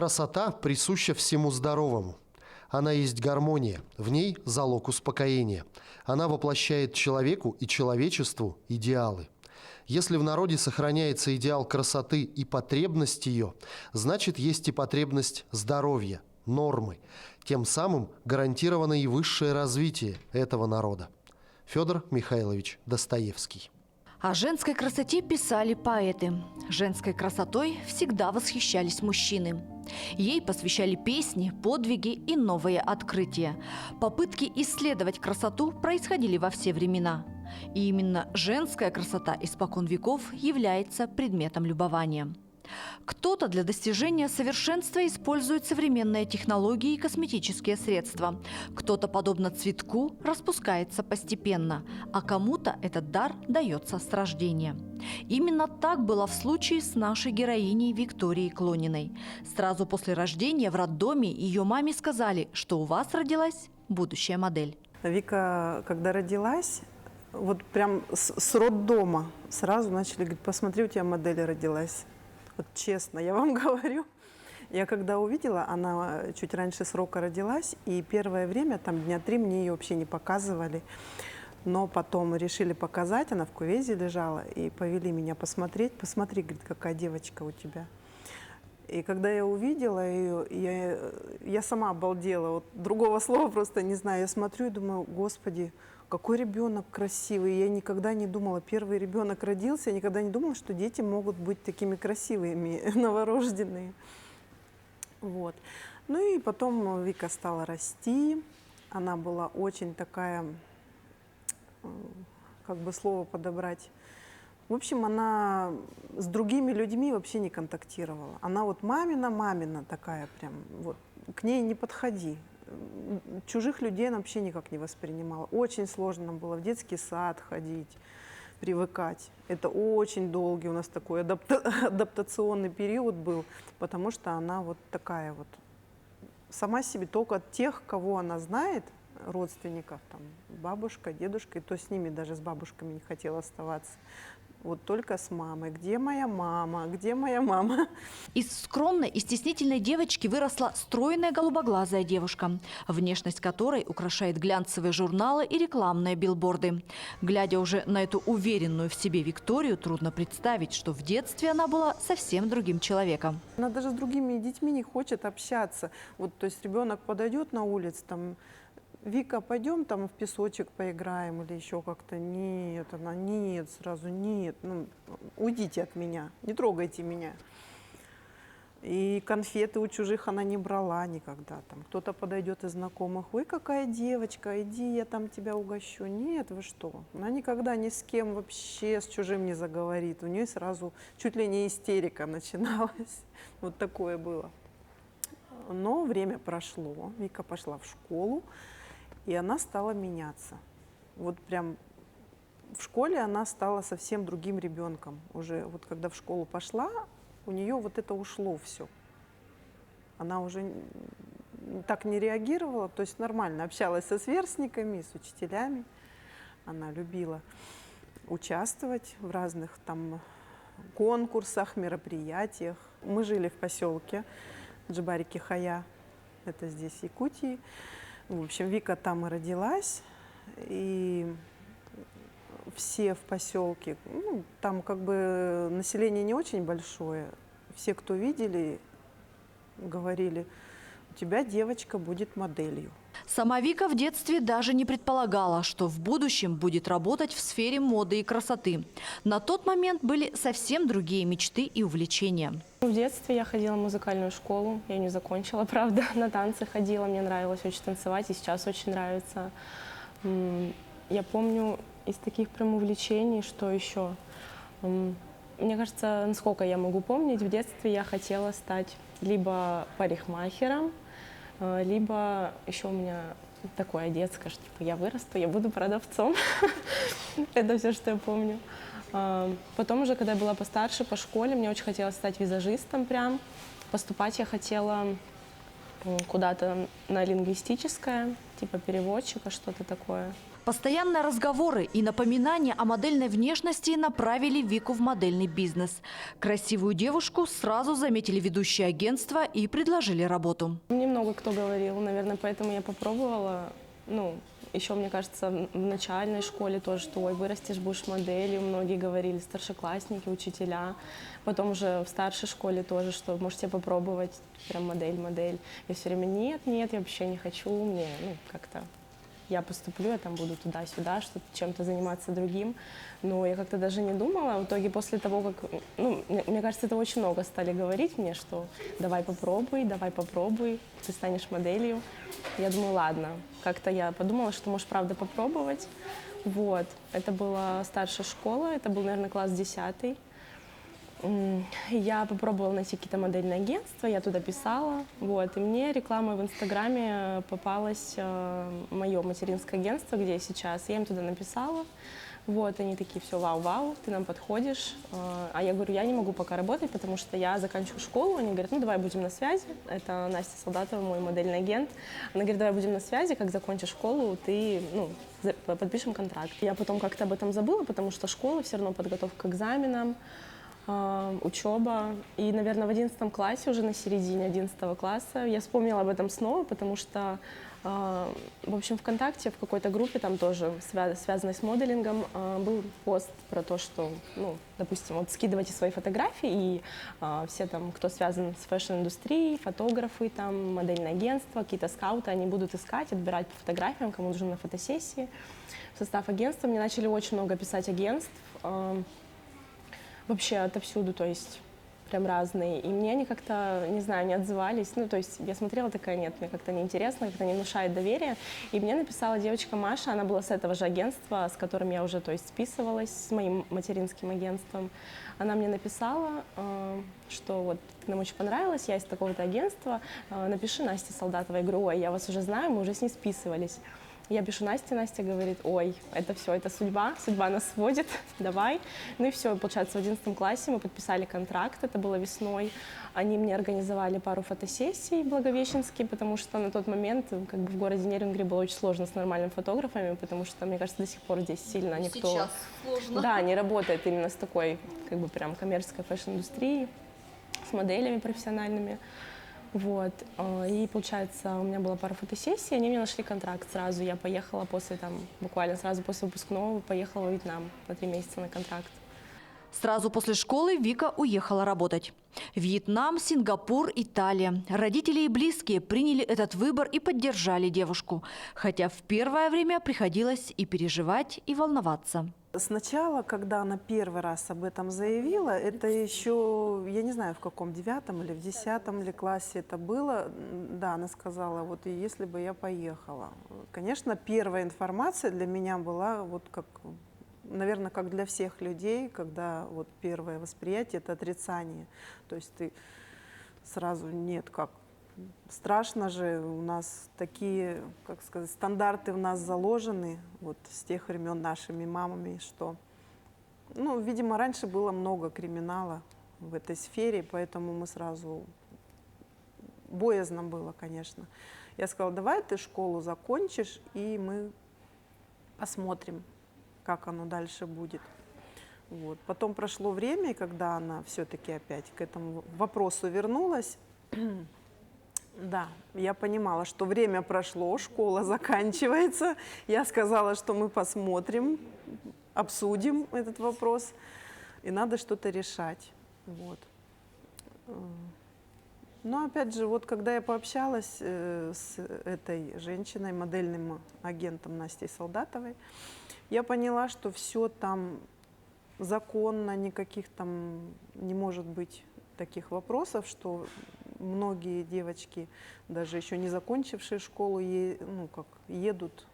Красота присуща всему здоровому. Она есть гармония, в ней залог успокоения. Она воплощает человеку и человечеству идеалы. Если в народе сохраняется идеал красоты и потребность ее, значит, есть и потребность здоровья, нормы. Тем самым гарантировано и высшее развитие этого народа. Федор Михайлович Достоевский. О женской красоте писали поэты. Женской красотой всегда восхищались мужчины. Ей посвящали песни, подвиги и новые открытия. Попытки исследовать красоту происходили во все времена. И именно женская красота испокон веков является предметом любования. Кто-то для достижения совершенства использует современные технологии и косметические средства. Кто-то, подобно цветку, распускается постепенно, а кому-то этот дар дается с рождения. Именно так было в случае с нашей героиней Викторией Клониной. Сразу после рождения в роддоме ее маме сказали, что у вас родилась будущая модель. Вика, когда родилась, вот прям с роддома сразу начали говорить: посмотри, у тебя модель родилась. Вот честно, я вам говорю. Я когда увидела, она чуть раньше срока родилась, и первое время, там дня 3, мне ее вообще не показывали. Но потом решили показать, она в кувезе лежала, и повели меня посмотреть. Посмотри, говорит, какая девочка у тебя. И когда я увидела ее, я сама обалдела. Вот другого слова просто не знаю. Я смотрю и думаю: Господи, какой ребенок красивый. Я никогда не думала, первый ребенок родился, я никогда не думала, что дети могут быть такими красивыми, новорожденные. Вот. Ну и потом Вика стала расти. Она была очень такая, как бы слово подобрать. В общем, она с другими людьми вообще не контактировала. Она вот мамина такая прям, вот, к ней не подходи. Чужих людей она вообще никак не воспринимала. Очень сложно нам было в детский сад ходить, привыкать. Это очень долгий у нас такой адаптационный период был, потому что она вот такая вот. Сама себе только от тех, кого она знает, родственников, там, бабушка, дедушка, и то с ними даже с бабушками не хотела оставаться. Вот только с мамой. Где моя мама? Где моя мама? Из скромной и стеснительной девочки выросла стройная голубоглазая девушка, внешность которой украшает глянцевые журналы и рекламные билборды. Глядя уже на эту уверенную в себе Викторию, трудно представить, что в детстве она была совсем другим человеком. Она даже с другими детьми не хочет общаться. Вот, то есть ребенок подойдет на улице, там: Вика, пойдем там в песочек поиграем или еще как-то. Нет, она нет, сразу нет. Ну, уйдите от меня, не трогайте меня. И конфеты у чужих она не брала никогда. Там кто-то подойдет из знакомых: ой, какая девочка, иди, я там тебя угощу. Нет, вы что? Она никогда ни с кем вообще с чужим не заговорит. У нее сразу чуть ли не истерика начиналась. Вот такое было. Но время прошло, Вика пошла в школу. И она стала меняться. Вот прям в школе она стала совсем другим ребенком. Уже вот когда в школу пошла, у нее вот это ушло все. Она уже так не реагировала, то есть нормально общалась со сверстниками, с учителями. Она любила участвовать в разных там конкурсах, мероприятиях. Мы жили в поселке Джибари-Кихая, это здесь в Якутии. В общем, Вика там и родилась, и все в поселке, ну, там как бы население не очень большое, все, кто видели, говорили: у тебя девочка будет моделью. Сама Вика в детстве даже не предполагала, что в будущем будет работать в сфере моды и красоты. На тот момент были совсем другие мечты и увлечения. В детстве я ходила в музыкальную школу, я не закончила, правда, на танцы ходила, мне нравилось очень танцевать, и сейчас очень нравится. Я помню из таких прям увлечений, что еще, мне кажется, насколько я могу помнить, в детстве я хотела стать либо парикмахером, либо еще у меня такое детское, что типа я вырасту, я буду продавцом. Это все, что я помню. Потом уже, когда я была постарше, по школе, мне очень хотелось стать визажистом прям. Поступать я хотела куда-то на лингвистическое, типа переводчика, что-то такое. Постоянные разговоры и напоминания о модельной внешности направили Вику в модельный бизнес. Красивую девушку сразу заметили ведущие агентства и предложили работу. Мне много кто говорил, наверное, поэтому я попробовала. Ну, еще, мне кажется, в начальной школе тоже, что ой, вырастешь, будешь моделью. Многие говорили, старшеклассники, учителя. Потом уже в старшей школе тоже, что можете попробовать прям модель. Я все время нет, я вообще не хочу, мне как-то... Я поступлю, я там буду туда-сюда, что-то чем-то заниматься другим. Но я как-то даже не думала. В итоге после того, как... мне кажется, это очень много стали говорить мне, что давай попробуй, ты станешь моделью. Я думаю, ладно. Как-то я подумала, что можешь правда попробовать. Вот. Это была старшая школа, это был, наверное, класс 10. Я попробовала найти какие-то модельные агентства, я туда писала, вот, и мне рекламой в Инстаграме попалось мое материнское агентство, где я сейчас, я им туда написала, вот, они такие, все, вау, ты нам подходишь, а я говорю, я не могу пока работать, потому что я заканчиваю школу, они говорят, ну, давай будем на связи, это Настя Солдатова, мой модельный агент, она говорит, давай будем на связи, как закончишь школу, ты, подпишем контракт. Я потом как-то об этом забыла, потому что школа, все равно подготовка к экзаменам, учеба. И, наверное, в 11 классе, уже на середине 11 класса, я вспомнила об этом снова, потому что, в общем, ВКонтакте в какой-то группе, там тоже связанной с моделингом, был пост про то, что, допустим, вот скидывайте свои фотографии, и все там, кто связан с фэшн-индустрией, фотографы, там, модельные агентства, какие-то скауты, они будут искать, отбирать по фотографиям, кому нужно на фотосессии. В состав агентства мне начали очень много писать агентств, вообще отовсюду, то есть прям разные. И мне они как-то, не знаю, не отзывались. То есть я смотрела, такая, нет, мне как-то неинтересно, как-то не внушает доверия. И мне написала девочка Маша, она была с этого же агентства, с которым я уже, то есть, списывалась, с моим материнским агентством. Она мне написала, что вот нам очень понравилось, я из такого-то агентства, напиши Насте Солдатовой. Я говорю, ой, я вас уже знаю, мы уже с ней списывались. Я пишу Насте, Настя говорит, ой, это все, это судьба нас сводит, давай. Ну и все, получается, в 11 классе мы подписали контракт, это было весной. Они мне организовали пару фотосессий благовещенские, потому что на тот момент как бы в городе Нерюнгри было очень сложно с нормальными фотографами, потому что, мне кажется, до сих пор здесь сильно никто... Сейчас сложно. Да, не работает именно с такой, как бы прям коммерческой фэшн-индустрией, с моделями профессиональными. Вот, и получается, у меня была пара фотосессий, они мне нашли контракт сразу, я поехала буквально сразу после выпускного, поехала во Вьетнам на 3 месяца на контракт. Сразу после школы Вика уехала работать. Вьетнам, Сингапур, Италия. Родители и близкие приняли этот выбор и поддержали девушку. Хотя в первое время приходилось и переживать, и волноваться. Сначала, когда она первый раз об этом заявила, это еще, я не знаю, в каком, 9 или в 10 ли классе это было, да, она сказала, вот и если бы я поехала. Конечно, первая информация для меня была, вот как, наверное, как для всех людей, когда вот первое восприятие – это отрицание. То есть ты сразу, нет, как, страшно же, у нас такие, как сказать, стандарты в нас заложены, вот с тех времен нашими мамами, что, видимо, раньше было много криминала в этой сфере, поэтому мы сразу, боязно было, конечно. Я сказала, давай ты школу закончишь, и мы посмотрим, как оно дальше будет. Вот. Потом прошло время, и когда она все-таки опять к этому вопросу вернулась, да, я понимала, что время прошло, школа заканчивается. Я сказала, что мы посмотрим, обсудим этот вопрос, и надо что-то решать. Вот. Но опять же, вот когда я пообщалась с этой женщиной, модельным агентом Настей Солдатовой, я поняла, что все там законно, никаких там не может быть таких вопросов, что многие девочки, даже еще не закончившие школу, едут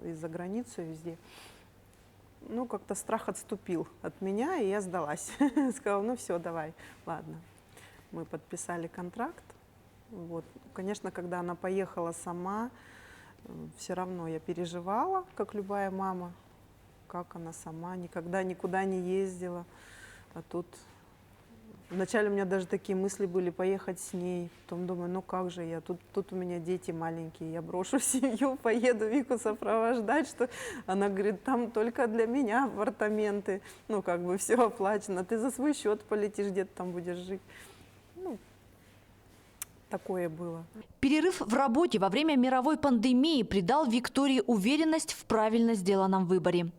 из-за границы везде. Как-то страх отступил от меня, и я сдалась. Сказала, все, давай, ладно. Мы подписали контракт. Вот. Конечно, когда она поехала сама, все равно я переживала, как любая мама, как она сама, никогда никуда не ездила. А тут Вначале у меня даже такие мысли были поехать с ней. Потом думаю, ну как же я, тут у меня дети маленькие, я брошу семью, поеду Вику сопровождать, что она говорит, там только для меня апартаменты, ну как бы все оплачено, ты за свой счет полетишь, где-то там будешь жить. Ну, такое было. Перерыв в работе во время мировой пандемии придал Виктории уверенность в правильно сделанном выборе.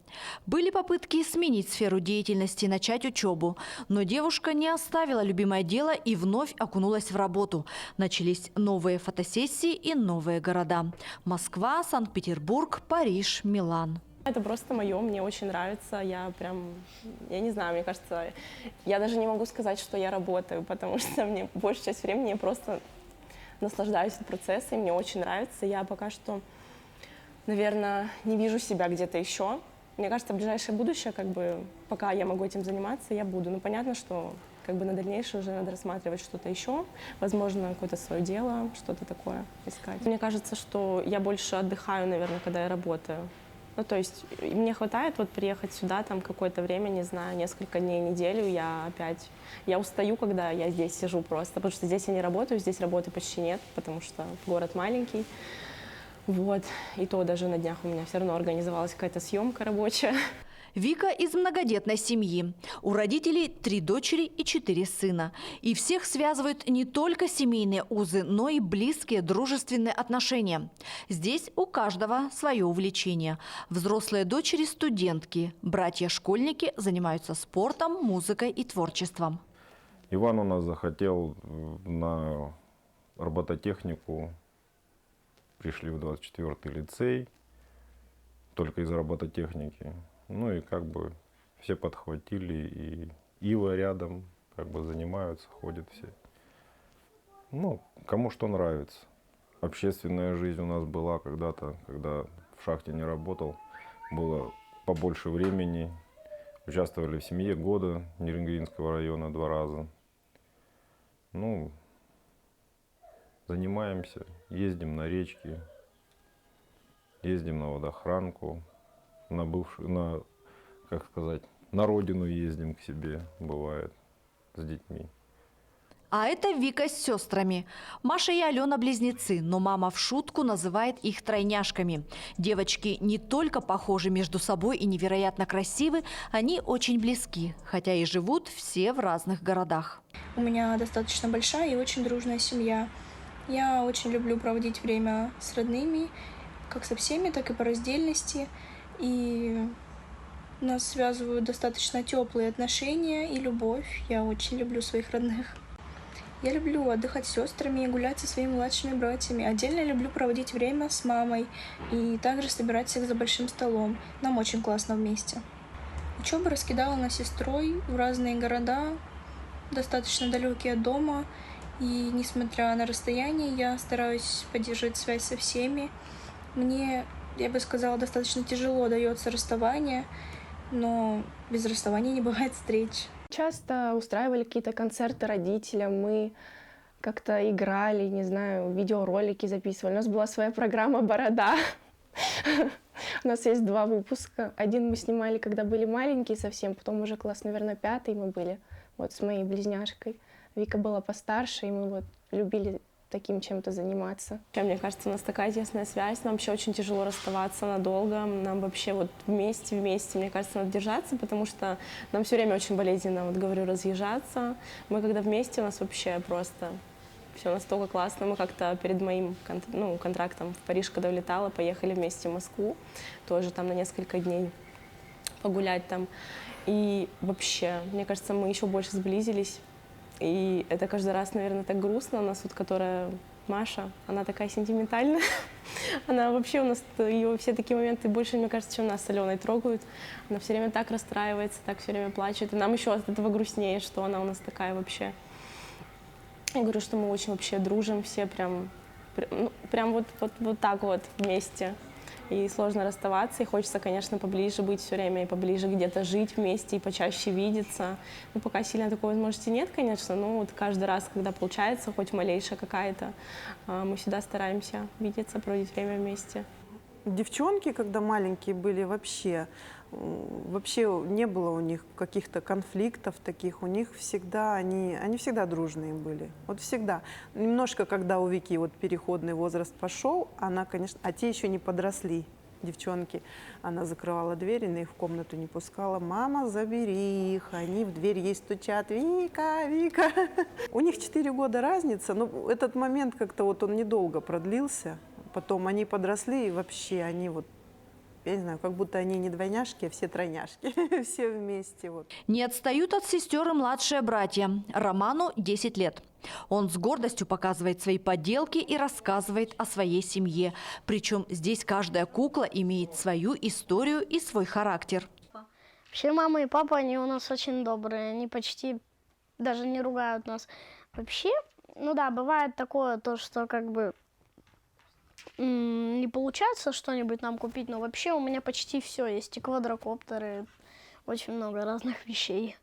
Были попытки сменить сферу деятельности и начать учебу, но девушка не оставила любимое дело и вновь окунулась в работу. Начались новые фотосессии и новые города: Москва, Санкт-Петербург, Париж, Милан. Это просто мое, мне очень нравится, я не знаю, мне кажется, я даже не могу сказать, что я работаю, потому что мне большую часть времени я просто наслаждаюсь этим процессом, мне очень нравится. Я пока что, наверное, не вижу себя где-то еще. Мне кажется, в ближайшее будущее, как бы, пока я могу этим заниматься, я буду. Но понятно, что как бы на дальнейшее уже надо рассматривать что-то еще, возможно, какое-то свое дело, что-то такое искать. Мне кажется, что я больше отдыхаю, наверное, когда я работаю. Ну, то есть мне хватает вот приехать сюда там какое-то время, не знаю, несколько дней, неделю, я устаю, когда я здесь сижу просто, потому что здесь я не работаю, здесь работы почти нет, потому что город маленький. Вот, и то даже на днях у меня все равно организовалась какая-то съемка рабочая. Вика из многодетной семьи. У родителей 3 дочери и 4 сына. И всех связывают не только семейные узы, но и близкие дружественные отношения. Здесь у каждого свое увлечение. Взрослые дочери – студентки. Братья-школьники занимаются спортом, музыкой и творчеством. Иван у нас захотел на робототехнику. Пришли в 24-й лицей, только из робототехники. Ну и как бы все подхватили, и Ива рядом как бы занимаются, ходят все. Ну, кому что нравится. Общественная жизнь у нас была когда-то, когда в шахте не работал, было побольше времени. Участвовали в «Семье года» Нерюнгринского района 2 раза. Ну, занимаемся, ездим на речки, ездим на водохранку. На родину ездим к себе, бывает, с детьми. А это Вика с сестрами. Маша и Алена – близнецы, но мама в шутку называет их тройняшками. Девочки не только похожи между собой и невероятно красивы, они очень близки, хотя и живут все в разных городах. У меня достаточно большая и очень дружная семья. Я очень люблю проводить время с родными, как со всеми, так и по раздельности. И нас связывают достаточно теплые отношения и любовь. Я очень люблю своих родных. Я люблю отдыхать с сестрами и гулять со своими младшими братьями. Отдельно люблю проводить время с мамой и также собирать всех за большим столом. Нам очень классно вместе. Учеба раскидала нас с сестрой в разные города, достаточно далекие от дома. И несмотря на расстояние, я стараюсь поддерживать связь со всеми. Мне, я бы сказала, достаточно тяжело дается расставание, но без расставания не бывает встреч. Часто устраивали какие-то концерты родителям, мы как-то играли, не знаю, видеоролики записывали. У нас была своя программа «Борода». У нас есть 2 выпуска. Один мы снимали, когда были маленькие совсем, потом уже класс, наверное, 5 мы были, вот с моей близняшкой. Вика была постарше, и мы вот любили таким чем-то заниматься. Мне кажется, у нас такая тесная связь, нам вообще очень тяжело расставаться надолго, нам вообще вот вместе, мне кажется, надо держаться, потому что нам все время очень болезненно, вот говорю, разъезжаться. Мы когда вместе, у нас вообще просто все настолько классно. Мы как-то перед моим контрактом в Париж, когда улетала, поехали вместе в Москву, тоже там на несколько дней погулять там. И вообще, мне кажется, мы еще больше сблизились. И это каждый раз, наверное, так грустно. У нас вот, которая Маша, она такая сентиментальная. Она вообще, у нас ее все такие моменты больше, мне кажется, чем нас с Аленой трогают. Она все время так расстраивается, так все время плачет. И нам еще от этого грустнее, что она у нас такая вообще. Я говорю, что мы очень вообще дружим, все прям вот так вот вместе. И сложно расставаться, и хочется, конечно, поближе быть все время, и поближе где-то жить вместе, и почаще видеться. Ну, пока сильно такой возможности нет, конечно, но вот каждый раз, когда получается, хоть малейшая какая-то, мы всегда стараемся видеться, проводить время вместе. Девчонки, когда маленькие были, вообще не было у них каких-то конфликтов таких. У них всегда, они всегда дружные были. Вот всегда. Немножко, когда у Вики вот переходный возраст пошел, она, конечно, а те еще не подросли. Девчонки, она закрывала дверь, и их в комнату не пускала. Мама, забери их, они в дверь ей стучат. Вика, Вика. У них 4 года разница, но этот момент как-то вот он недолго продлился. Потом они подросли, и вообще они вот, я не знаю, как будто они не двойняшки, а все тройняшки, все вместе. Вот. Не отстают от сестер и младшие братья. Роману 10 лет. Он с гордостью показывает свои поделки и рассказывает о своей семье. Причем здесь каждая кукла имеет свою историю и свой характер. Вообще мама и папа, они у нас очень добрые. Они почти даже не ругают нас. Вообще, ну да, бывает такое, то, что как бы не получается что-нибудь нам купить, но вообще у меня почти все есть. И квадрокоптеры, очень много разных вещей.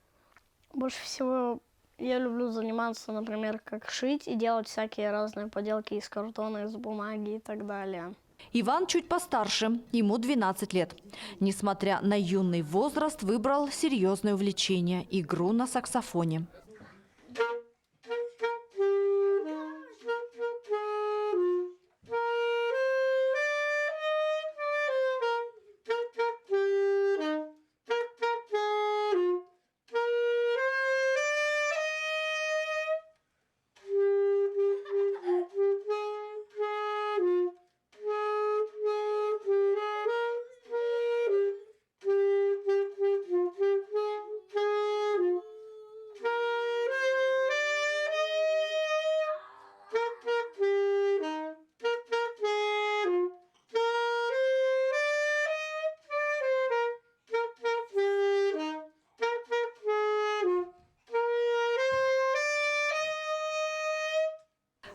Больше всего я люблю заниматься, например, как шить и делать всякие разные поделки из картона, из бумаги и так далее. Иван чуть постарше, ему 12 лет. Несмотря на юный возраст, выбрал серьезное увлечение – игру на саксофоне.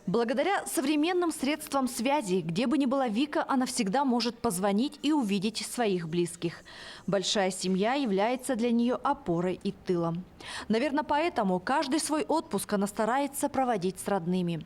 Благодаря современным средствам связи, где бы ни была Вика, она всегда может позвонить и увидеть своих близких. Большая семья является для нее опорой и тылом. Наверное, поэтому каждый свой отпуск она старается проводить с родными.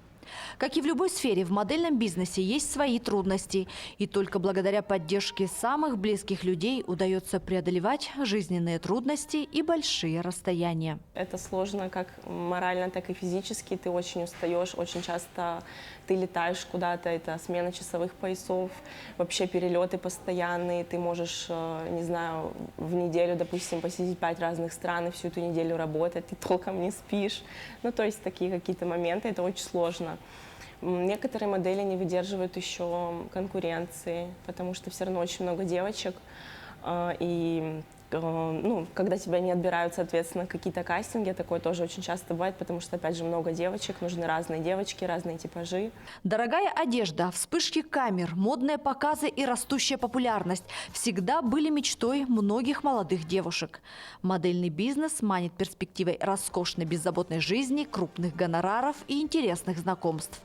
Как и в любой сфере, в модельном бизнесе есть свои трудности. И только благодаря поддержке самых близких людей удается преодолевать жизненные трудности и большие расстояния. Это сложно как морально, так и физически. Ты очень устаешь, очень часто ты летаешь куда-то, это смена часовых поясов, вообще перелеты постоянные. Ты можешь, не знаю, в неделю, допустим, посетить 5 разных стран и всю эту неделю работать, ты толком не спишь. Ну, то есть такие какие-то моменты, это очень сложно. Некоторые модели не выдерживают еще конкуренции, потому что все равно очень много девочек. И ну, когда тебя не отбирают, соответственно, какие-то кастинги, такое тоже очень часто бывает, потому что, опять же, много девочек, нужны разные девочки, разные типажи. Дорогая одежда, вспышки камер, модные показы и растущая популярность всегда были мечтой многих молодых девушек. Модельный бизнес манит перспективой роскошной беззаботной жизни, крупных гонораров и интересных знакомств.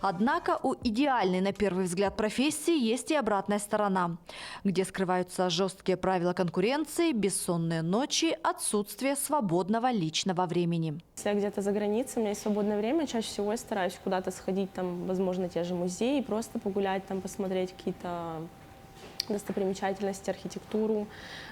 Однако у идеальной, на первый взгляд, профессии есть и обратная сторона, где скрываются жесткие правила конкуренции, бессонные ночи, отсутствие свободного личного времени. Если я где-то за границей, у меня есть свободное время, чаще всего я стараюсь куда-то сходить, там, возможно, те же музеи, просто погулять, там, посмотреть какие-то достопримечательности, архитектуру,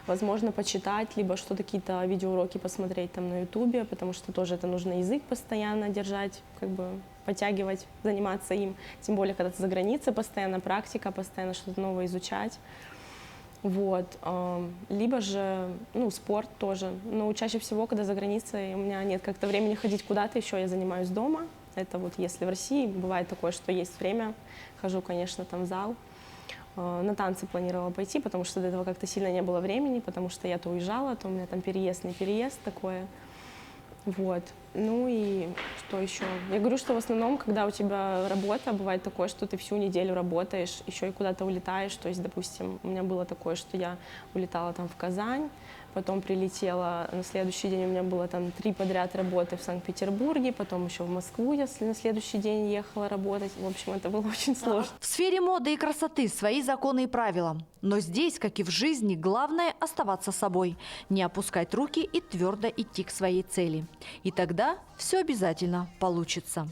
возможно, почитать, либо что-то, какие-то видеоуроки посмотреть там на Ютубе, потому что тоже это нужно язык постоянно держать, как бы подтягивать, заниматься им. Тем более, когда ты за границей, постоянно практика, постоянно что-то новое изучать. Вот. Либо же, ну, спорт тоже. Но чаще всего, когда за границей, у меня нет как-то времени ходить куда-то, еще я занимаюсь дома. Это вот если в России бывает такое, что есть время, хожу, конечно, там в зал. На танцы планировала пойти, потому что до этого как-то сильно не было времени, потому что я то уезжала, то у меня там переезд, не переезд такое. Вот. Ну и что еще? Я говорю, что в основном, когда у тебя работа, бывает такое, что ты всю неделю работаешь, еще и куда-то улетаешь. То есть, допустим, у меня было такое, что я улетала там в Казань, потом прилетела, на следующий день у меня было там 3 подряд работы в Санкт-Петербурге, потом еще в Москву, если на следующий день ехала работать. В общем, это было очень сложно. В сфере моды и красоты свои законы и правила. Но здесь, как и в жизни, главное – оставаться собой, не опускать руки и твердо идти к своей цели. И тогда все обязательно получится.